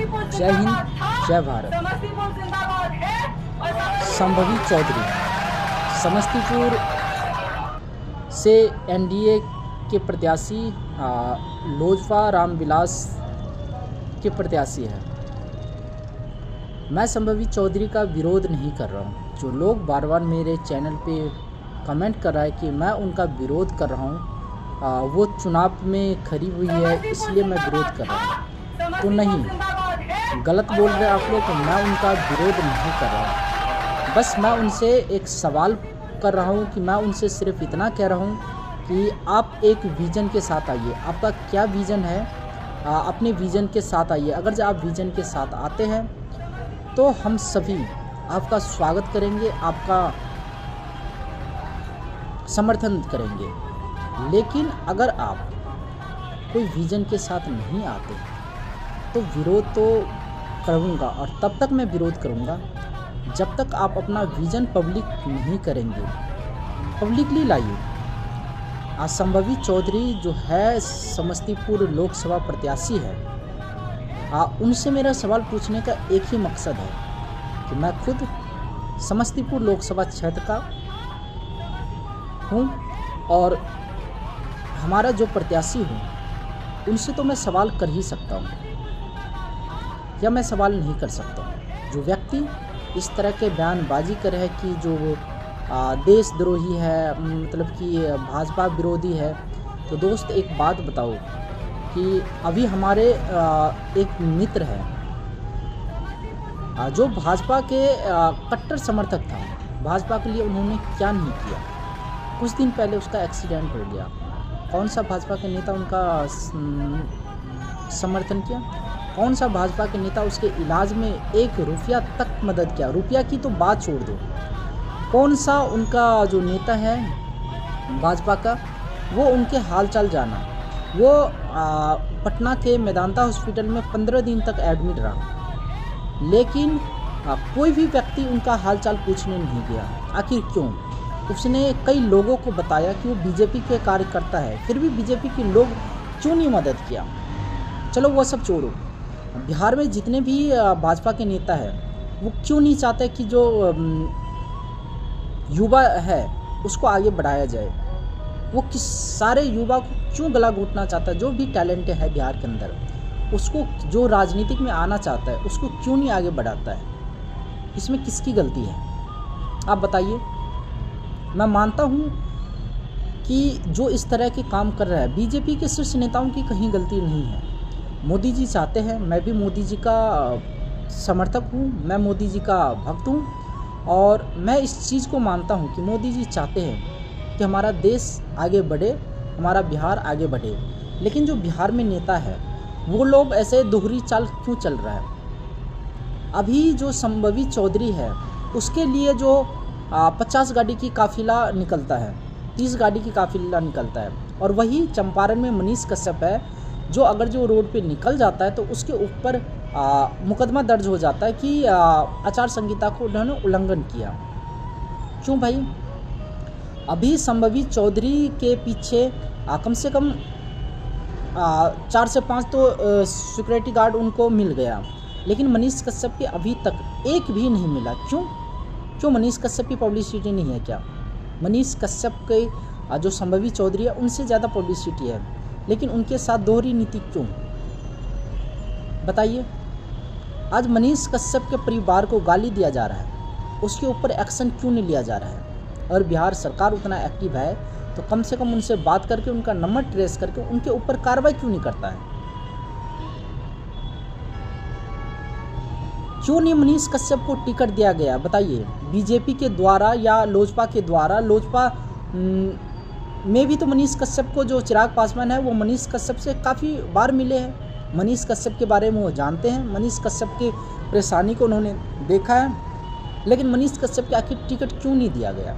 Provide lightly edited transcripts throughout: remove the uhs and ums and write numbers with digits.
जय हिंद, जय भारत। संभवी चौधरी समस्तीपुर से एनडीए के प्रत्याशी लोजपा रामविलास के प्रत्याशी है। मैं संभवी चौधरी का विरोध नहीं कर रहा हूँ। जो लोग बार बार मेरे चैनल पे कमेंट कर रहा है कि मैं उनका विरोध कर रहा हूँ, वो चुनाव में खड़ी हुई है इसलिए मैं विरोध कर रहा हूँ, तो नहीं, गलत बोल रहे आप लोग। तो मैं उनका विरोध नहीं कर रहा हूँ, बस मैं उनसे एक सवाल कर रहा हूँ कि मैं उनसे सिर्फ इतना कह रहा हूँ कि आप एक विज़न के साथ आइए। आपका क्या विज़न है, अपने विज़न के साथ आइए। अगर जब आप विज़न के साथ आते हैं तो हम सभी आपका स्वागत करेंगे, आपका समर्थन करेंगे। लेकिन अगर आप कोई विज़न के साथ नहीं आते तो विरोध तो करूँगा, और तब तक मैं विरोध करूँगा जब तक आप अपना विज़न पब्लिक नहीं करेंगे। पब्लिकली लाइए। आज संभवी चौधरी जो है समस्तीपुर लोकसभा प्रत्याशी है, उनसे मेरा सवाल पूछने का एक ही मकसद है कि मैं खुद समस्तीपुर लोकसभा क्षेत्र का हूँ और हमारा जो प्रत्याशी हूँ उनसे तो मैं सवाल कर ही सकता हूँ, या मैं सवाल नहीं कर सकता हूँ। जो व्यक्ति इस तरह के बयानबाजी कर है कि जो देशद्रोही है, मतलब कि भाजपा विरोधी है, तो दोस्त एक बात बताओ कि अभी हमारे एक मित्र है जो भाजपा के कट्टर समर्थक था। भाजपा के लिए उन्होंने क्या नहीं किया। कुछ दिन पहले उसका एक्सीडेंट हो गया, कौन सा भाजपा के नेता उनका समर्थन किया? कौन सा भाजपा के नेता उसके इलाज में 1 रुपया तक मदद किया? रुपया की तो बात छोड़ दो, कौन सा उनका जो नेता है भाजपा का, वो उनके हालचाल जाना? वो पटना के मेदांता हॉस्पिटल में 15 दिन तक एडमिट रहा, लेकिन कोई भी व्यक्ति उनका हालचाल पूछने नहीं गया। आखिर क्यों? उसने कई लोगों को बताया कि वो बीजेपी के कार्यकर्ता है, फिर भी बीजेपी के लोग क्यों नहीं मदद किया? चलो वो सब छोड़ो। बिहार में जितने भी भाजपा के नेता हैं वो क्यों नहीं चाहते कि जो युवा है उसको आगे बढ़ाया जाए? वो किस सारे युवा को क्यों गला घोटना चाहता है? जो भी टैलेंट है बिहार के अंदर उसको, जो राजनीतिक में आना चाहता है उसको क्यों नहीं आगे बढ़ाता है? इसमें किसकी गलती है आप बताइए। मैं मानता हूँ कि जो इस तरह के काम कर रहा है बीजेपी के शीर्ष नेताओं की कहीं गलती नहीं है। मोदी जी चाहते हैं, मैं भी मोदी जी का समर्थक हूँ, मैं मोदी जी का भक्त हूँ, और मैं इस चीज़ को मानता हूँ कि मोदी जी चाहते हैं कि हमारा देश आगे बढ़े, हमारा बिहार आगे बढ़े। लेकिन जो बिहार में नेता है वो लोग ऐसे दोहरी चाल क्यों चल रहा है? अभी जो संभवी चौधरी है उसके लिए जो 50 गाड़ी की काफिला निकलता है, 30 गाड़ी की काफिला निकलता है, और वही चंपारण में मनीष कश्यप है जो अगर जो रोड पे निकल जाता है तो उसके ऊपर मुकदमा दर्ज हो जाता है कि आचार संहिता को उन्होंने उल्लंघन किया। क्यों भाई? अभी संभवी चौधरी के पीछे कम से कम 4 से 5 तो सिक्योरिटी गार्ड उनको मिल गया, लेकिन मनीष कश्यप के अभी तक एक भी नहीं मिला। क्यों मनीष कश्यप की पब्लिसिटी नहीं है क्या? मनीष कश्यप के जो संभवी चौधरी है उनसे ज़्यादा पब्लिसिटी है, लेकिन उनके साथ दोहरी नीति क्यों? बताइए। आज मनीष कश्यप के परिवार को गाली दिया जा रहा है, उसके ऊपर एक्शन क्यों नहीं लिया जा रहा है? और बिहार सरकार उतना एक्टिव है तो कम से कम उनसे बात करके, उनका नंबर ट्रेस करके उनके ऊपर कार्रवाई क्यों नहीं करता है? क्यों नहीं मनीष कश्यप को टिकट दिया गया? बताइए। बीजेपी के द्वारा या लोजपा के द्वारा, लोजपा में भी तो मनीष कश्यप को, जो चिराग पासवान है वो मनीष कश्यप से काफ़ी बार मिले हैं, मनीष कश्यप के बारे में वो जानते हैं, मनीष कश्यप की परेशानी को उन्होंने देखा है, लेकिन मनीष कश्यप के आखिर टिकट क्यों नहीं दिया गया?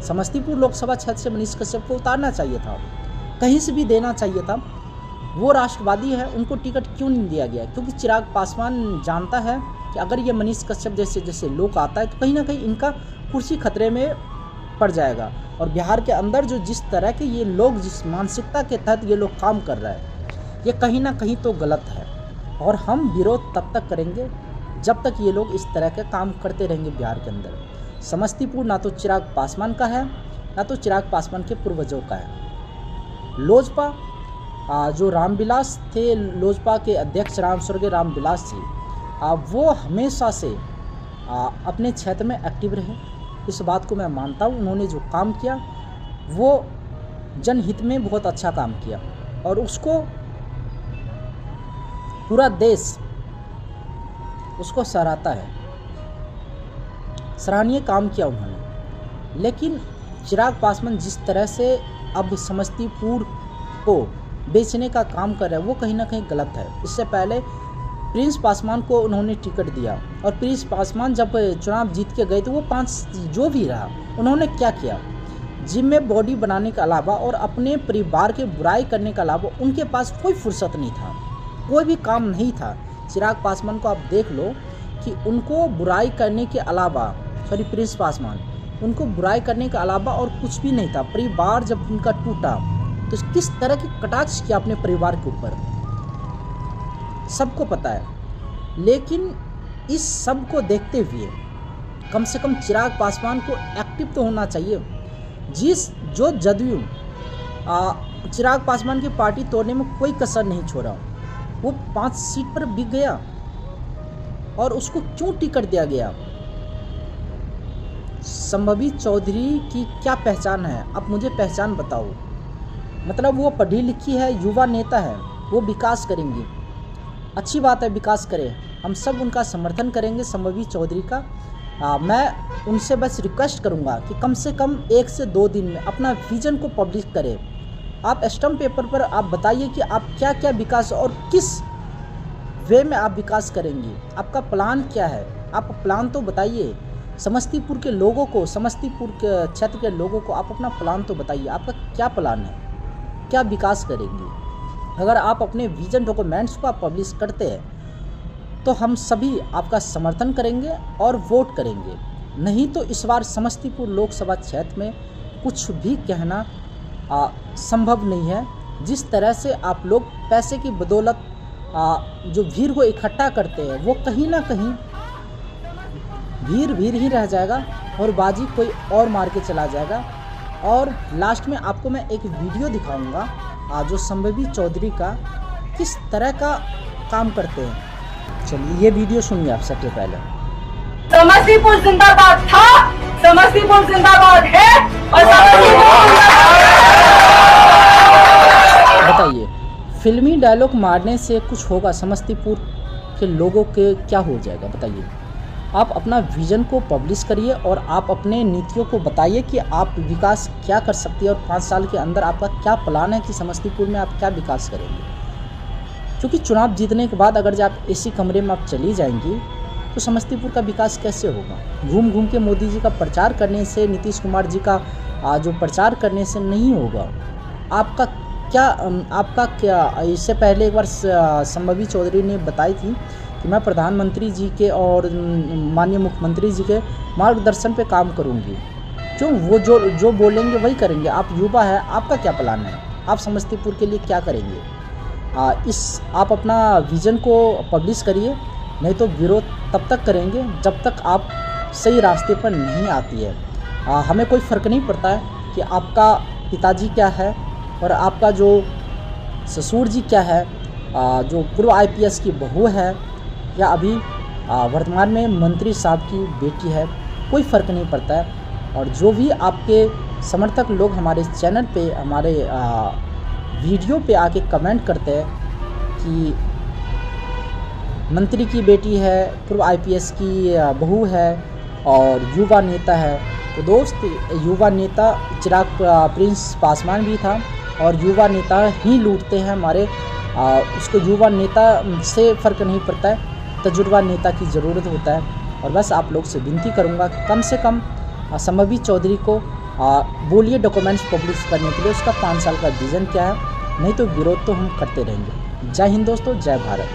समस्तीपुर लोकसभा क्षेत्र से मनीष कश्यप को उतारना चाहिए था, कहीं से भी देना चाहिए था। वो राष्ट्रवादी है, उनको टिकट क्यों नहीं दिया गया? क्योंकि चिराग पासवान जानता है कि अगर ये मनीष कश्यप जैसे लोग आता है तो कहीं ना कहीं इनका कुर्सी खतरे में पड़ जाएगा। और बिहार के अंदर जो जिस तरह के ये लोग, जिस मानसिकता के तहत ये लोग काम कर रहे हैं, ये कहीं ना कहीं तो गलत है। और हम विरोध तब तक करेंगे जब तक ये लोग इस तरह के काम करते रहेंगे बिहार के अंदर। समस्तीपुर ना तो चिराग पासवान का है, ना तो चिराग पासवान के पूर्वजों का है। लोजपा जो रामविलास थे, लोजपा के अध्यक्ष स्वर्गीय रामविलास जी, वो हमेशा से अपने क्षेत्र में एक्टिव रहे। इस बात को मैं मानता हूँ। उन्होंने जो काम किया वो जनहित में बहुत अच्छा काम किया और उसको पूरा देश उसको सराहता है। सराहनीय काम किया उन्होंने। लेकिन चिराग पासवान जिस तरह से अब समस्तीपुर को बेचने का काम कर रहे हैं वो कहीं ना कहीं गलत है। इससे पहले प्रिंस पासवान को उन्होंने टिकट दिया और प्रिंस पासवान जब चुनाव जीत के गए तो वो 5 जो भी रहा उन्होंने क्या किया, जिम में बॉडी बनाने के अलावा और अपने परिवार के बुराई करने के अलावा उनके पास कोई फुर्सत नहीं था, कोई भी काम नहीं था। चिराग पासवान को आप देख लो कि उनको बुराई करने के अलावा, प्रिंस पासवान, उनको बुराई करने के अलावा और कुछ भी नहीं था। परिवार जब उनका टूटा तो किस तरह की कटाक्ष किया अपने परिवार के ऊपर, सबको पता है। लेकिन इस सब को देखते हुए कम से कम चिराग पासवान को एक्टिव तो होना चाहिए। जो जदयू चिराग पासवान की पार्टी तोड़ने में कोई कसर नहीं छोड़ा, वो 5 सीट पर बिक गया और उसको क्यों टिकट दिया गया। संभवी चौधरी की क्या पहचान है, आप मुझे पहचान बताओ। मतलब वो पढ़ी लिखी है, युवा नेता है, वो विकास करेंगी, अच्छी बात है, विकास करें, हम सब उनका समर्थन करेंगे संभवी चौधरी का। मैं उनसे बस रिक्वेस्ट करूंगा कि कम से कम 1 से 2 दिन में अपना विजन को पब्लिश करें। आप स्टम्प पेपर पर आप बताइए कि आप क्या क्या विकास और किस वे में आप विकास करेंगी, आपका प्लान क्या है, आप प्लान तो बताइए। समस्तीपुर के लोगों को, समस्तीपुर के क्षेत्र के लोगों को आप अपना प्लान तो बताइए, आपका क्या प्लान है, क्या विकास करेंगी। अगर आप अपने विजन डॉक्यूमेंट्स को आप पब्लिश करते हैं तो हम सभी आपका समर्थन करेंगे और वोट करेंगे। नहीं तो इस बार समस्तीपुर लोकसभा क्षेत्र में कुछ भी कहना संभव नहीं है। जिस तरह से आप लोग पैसे की बदौलत जो भीड़ को इकट्ठा करते हैं वो कहीं ना कहीं भीड़ ही रह जाएगा और बाजी कोई और मार के चला जाएगा। और लास्ट में आपको मैं एक वीडियो दिखाऊंगा जो संभवी चौधरी का किस तरह का काम करते हैं। चलिए ये वीडियो सुनिए आप सबसे पहले। समस्तीपुर जिंदाबाद था, समस्तीपुर जिंदाबाद है और बताइए, फिल्मी डायलॉग मारने से कुछ होगा, समस्तीपुर के लोगों के क्या हो जाएगा बताइए। आप अपना विजन को पब्लिश करिए और आप अपने नीतियों को बताइए कि आप विकास क्या कर सकती है और 5 साल के अंदर आपका क्या प्लान है कि समस्तीपुर में आप क्या विकास करेंगे। क्योंकि चुनाव जीतने के बाद अगर जब आप एसी कमरे में आप चली जाएंगी तो समस्तीपुर का विकास कैसे होगा। घूम घूम के मोदी जी का प्रचार करने से, नीतीश कुमार जी का जो प्रचार करने से नहीं होगा। आपका क्या इससे पहले एक बार संभवी चौधरी ने बताई थी कि मैं प्रधानमंत्री जी के और माननीय मुख्यमंत्री जी के मार्गदर्शन पे काम करूंगी। क्यों, वो जो बोलेंगे वही करेंगे। आप युवा है, आपका क्या प्लान है, आप समस्तीपुर के लिए क्या करेंगे। आप अपना विज़न को पब्लिश करिए, नहीं तो विरोध तब तक करेंगे जब तक आप सही रास्ते पर नहीं आती है। हमें कोई फ़र्क नहीं पड़ता है कि आपका पिताजी क्या है और आपका जो ससुर जी क्या है, जो पूर्व IPS की बहू है या अभी वर्तमान में मंत्री साहब की बेटी है, कोई फ़र्क नहीं पड़ता है। और जो भी आपके समर्थक लोग हमारे चैनल पे, हमारे वीडियो पे आके कमेंट करते हैं कि मंत्री की बेटी है, पूर्व IPS की बहू है और युवा नेता है, तो दोस्त युवा नेता चिराग प्रिंस पासवान भी था और युवा नेता ही लूटते हैं हमारे। उसको युवा नेता से फ़र्क नहीं पड़ता है, तजुर्बा नेता की ज़रूरत होता है। और बस आप लोग से विनती करूंगा कि कम से कम संभवी चौधरी को बोलिए डॉक्यूमेंट्स पब्लिश करने के लिए उसका 5 साल का विज़न क्या है, नहीं तो विरोध तो हम करते रहेंगे। जय हिंद दोस्तों, जय भारत।